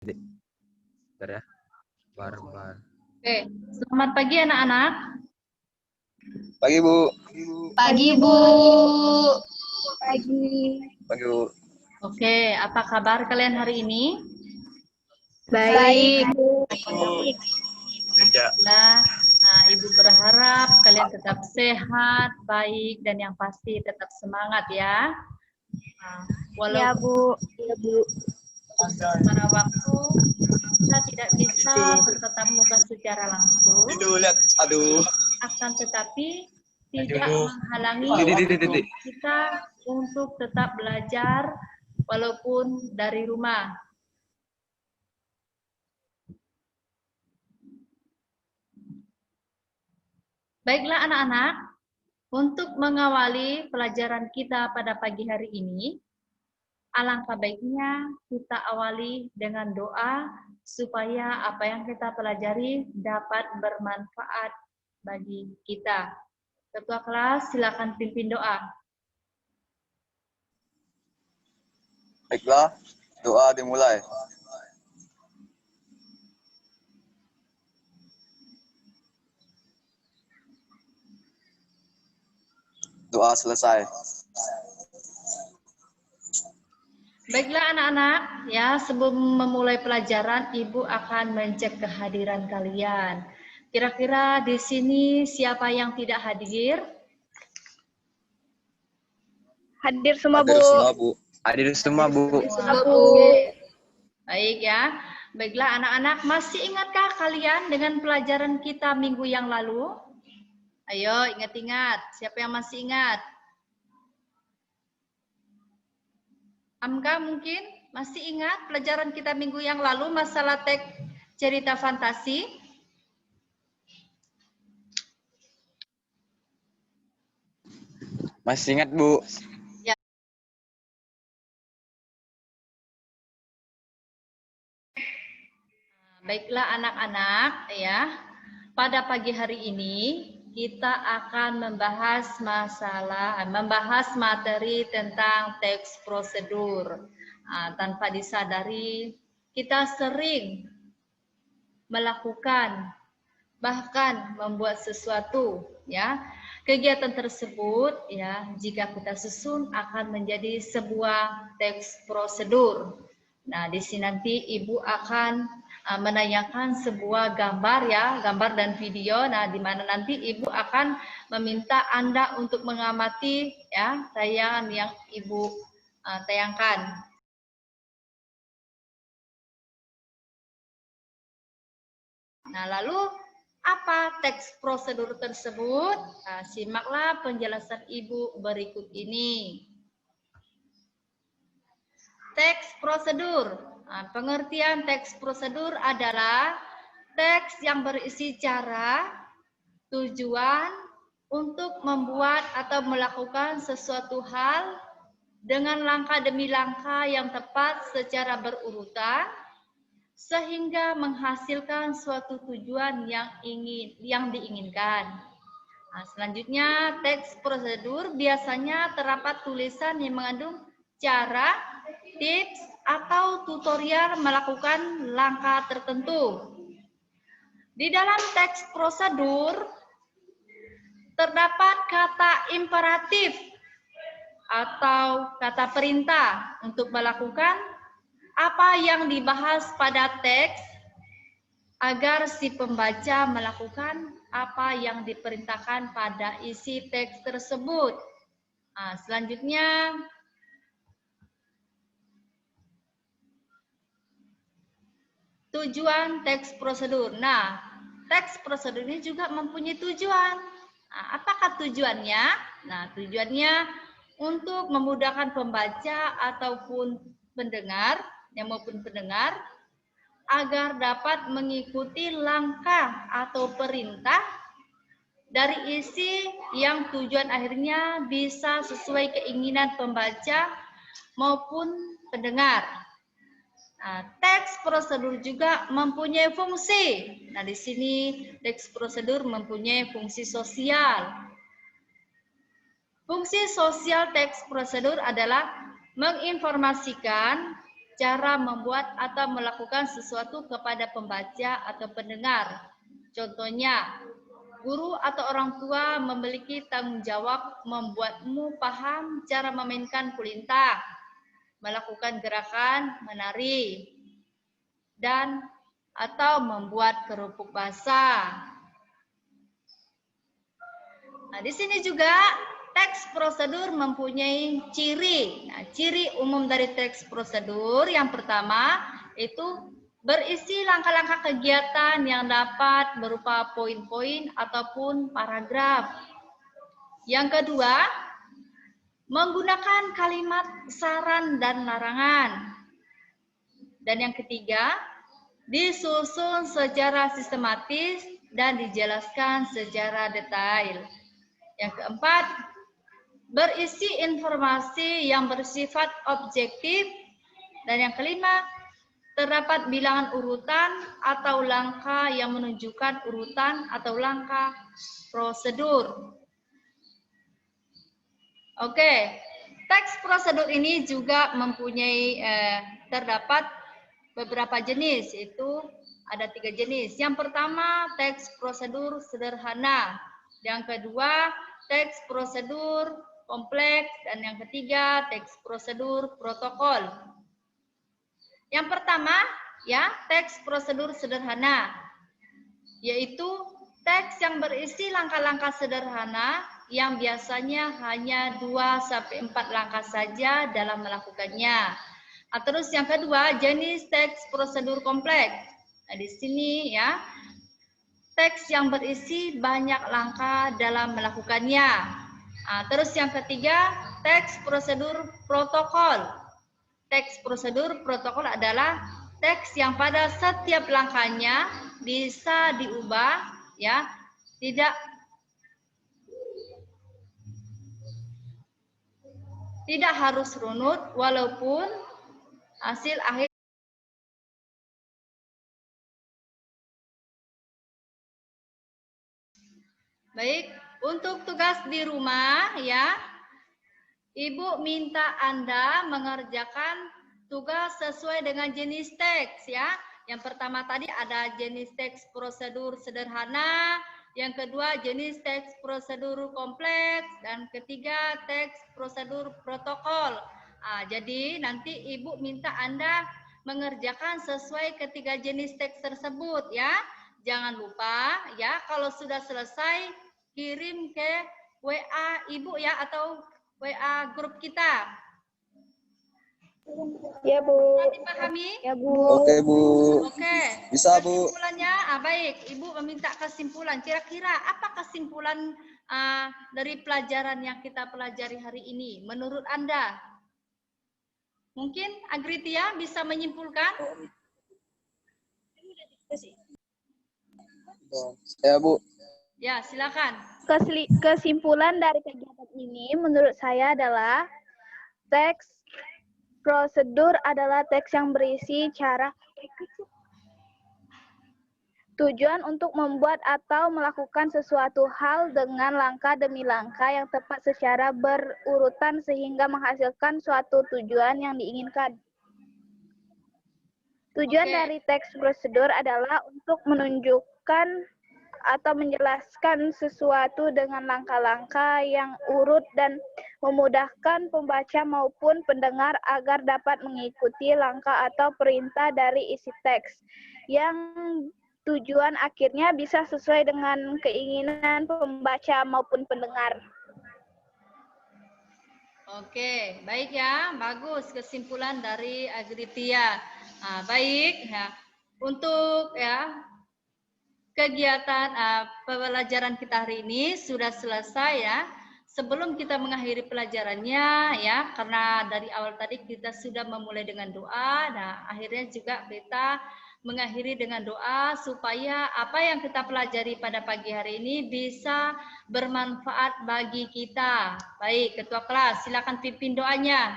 Bentar ya. Bareng. Oke, selamat pagi anak-anak. Pagi, Bu. Pagi, Bu. Pagi, Bu. Oke, apa kabar kalian hari ini? Baik, Bu. Nah, Ibu berharap kalian tetap sehat, baik, dan yang pasti tetap semangat ya. Ya, Bu. Pada waktu kita tidak bisa bertatap muka secara langsung, akan tetapi tidak menghalangi waktu kita untuk tetap belajar walaupun dari rumah. Baiklah anak-anak, untuk mengawali pelajaran kita pada pagi hari ini, alangkah baiknya kita awali dengan doa supaya apa yang kita pelajari dapat bermanfaat bagi kita. Ketua kelas, silakan pimpin doa. Baiklah, doa dimulai. Doa selesai. Baiklah anak-anak, ya sebelum memulai pelajaran, Ibu akan mencek kehadiran kalian. Kira-kira di sini siapa yang tidak hadir? Hadir semua, Bu. Hadir semua, Bu. Oke. Baik ya. Baiklah anak-anak, masih ingatkah kalian dengan pelajaran kita minggu yang lalu? Ayo ingat-ingat, siapa yang masih ingat? Amka mungkin masih ingat pelajaran kita minggu yang lalu masalah teks cerita fantasi? Masih ingat, Bu? Ya. Baiklah anak-anak ya. Pada pagi hari ini kita akan membahas materi tentang teks prosedur. Tanpa disadari kita sering melakukan bahkan membuat sesuatu ya. Kegiatan tersebut ya jika kita susun akan menjadi sebuah teks prosedur. Nah, di sini nanti Ibu akan menayangkan sebuah gambar ya, gambar dan video. Nah, di mana nanti Ibu akan meminta Anda untuk mengamati ya tayangan yang Ibu tayangkan. Nah, lalu apa teks prosedur tersebut? Nah, simaklah penjelasan Ibu berikut ini. Teks prosedur. Nah, pengertian teks prosedur adalah teks yang berisi cara, tujuan untuk membuat atau melakukan sesuatu hal dengan langkah demi langkah yang tepat secara berurutan sehingga menghasilkan suatu tujuan yang diinginkan. Nah, selanjutnya teks prosedur biasanya terdapat tulisan yang mengandung cara, tips, atau tutorial melakukan langkah tertentu. Di dalam teks prosedur terdapat kata imperatif atau kata perintah untuk melakukan apa yang dibahas pada teks agar si pembaca melakukan apa yang diperintahkan pada isi teks tersebut. Nah, selanjutnya tujuan teks prosedur. Nah, teks prosedur ini juga mempunyai tujuan. Nah, apakah tujuannya? Nah, tujuannya untuk memudahkan pembaca ataupun pendengar, agar dapat mengikuti langkah atau perintah dari isi yang tujuan akhirnya bisa sesuai keinginan pembaca maupun pendengar. Nah, teks prosedur juga mempunyai fungsi. Nah, di sini teks prosedur mempunyai fungsi sosial. Fungsi sosial teks prosedur adalah menginformasikan cara membuat atau melakukan sesuatu kepada pembaca atau pendengar. Contohnya, guru atau orang tua memiliki tanggung jawab membuatmu paham cara memainkan kulintang, melakukan gerakan menari, dan atau membuat kerupuk basah. Nah, di sini juga teks prosedur mempunyai ciri. Nah, ciri umum dari teks prosedur yang pertama itu berisi langkah-langkah kegiatan yang dapat berupa poin-poin ataupun paragraf. Yang kedua, menggunakan kalimat saran dan larangan. Dan yang ketiga, disusun secara sistematis dan dijelaskan secara detail. Yang keempat, berisi informasi yang bersifat objektif. Dan yang kelima, terdapat bilangan urutan atau langkah yang menunjukkan urutan atau langkah prosedur. Oke, teks prosedur ini juga mempunyai terdapat beberapa jenis, yaitu ada 3 jenis. Yang pertama, teks prosedur sederhana. Yang kedua, teks prosedur kompleks, dan yang ketiga, teks prosedur protokol. Yang pertama, ya, teks prosedur sederhana, yaitu teks yang berisi langkah-langkah sederhana yang biasanya hanya 2-4 langkah saja dalam melakukannya. Nah, terus yang kedua, jenis teks prosedur kompleks. Nah, di sini ya, teks yang berisi banyak langkah dalam melakukannya. Nah, terus yang ketiga, teks prosedur protokol. Teks prosedur protokol adalah teks yang pada setiap langkahnya bisa diubah, ya, tidak harus runut walaupun hasil akhir. Baik, untuk tugas di rumah ya, Ibu minta Anda mengerjakan tugas sesuai dengan jenis teks ya. Yang pertama tadi ada jenis teks prosedur sederhana, yang kedua jenis teks prosedur kompleks, dan ketiga teks prosedur protokol. Nah, jadi nanti Ibu minta Anda mengerjakan sesuai ketiga jenis teks tersebut ya. Jangan lupa ya, kalau sudah selesai kirim ke WA Ibu ya, atau WA grup kita. Ya, Bu. Dipahami? Ya, Bu. Oke, Bu. Oke. Bisa, Bu. Kesimpulannya, baik. Ibu meminta kesimpulan. Kira-kira apa kesimpulan dari pelajaran yang kita pelajari hari ini? Menurut Anda? Mungkin Agritia bisa menyimpulkan? Ya, Bu. Ya, silakan. Kesimpulan dari kegiatan ini menurut saya adalah teks prosedur adalah teks yang berisi cara tujuan untuk membuat atau melakukan sesuatu hal dengan langkah demi langkah yang tepat secara berurutan sehingga menghasilkan suatu tujuan yang diinginkan. Tujuan dari teks prosedur adalah untuk menunjukkan atau menjelaskan sesuatu dengan langkah-langkah yang urut dan memudahkan pembaca maupun pendengar agar dapat mengikuti langkah atau perintah dari isi teks yang tujuan akhirnya bisa sesuai dengan keinginan pembaca maupun pendengar. Oke, baik ya, bagus kesimpulan dari Agritia. Baik ya, untuk ya kegiatan pembelajaran kita hari ini sudah selesai ya. Sebelum kita mengakhiri pelajarannya ya, karena dari awal tadi kita sudah memulai dengan doa, nah akhirnya juga kita mengakhiri dengan doa supaya apa yang kita pelajari pada pagi hari ini bisa bermanfaat bagi kita. Baik, Ketua Kelas, silakan pimpin doanya.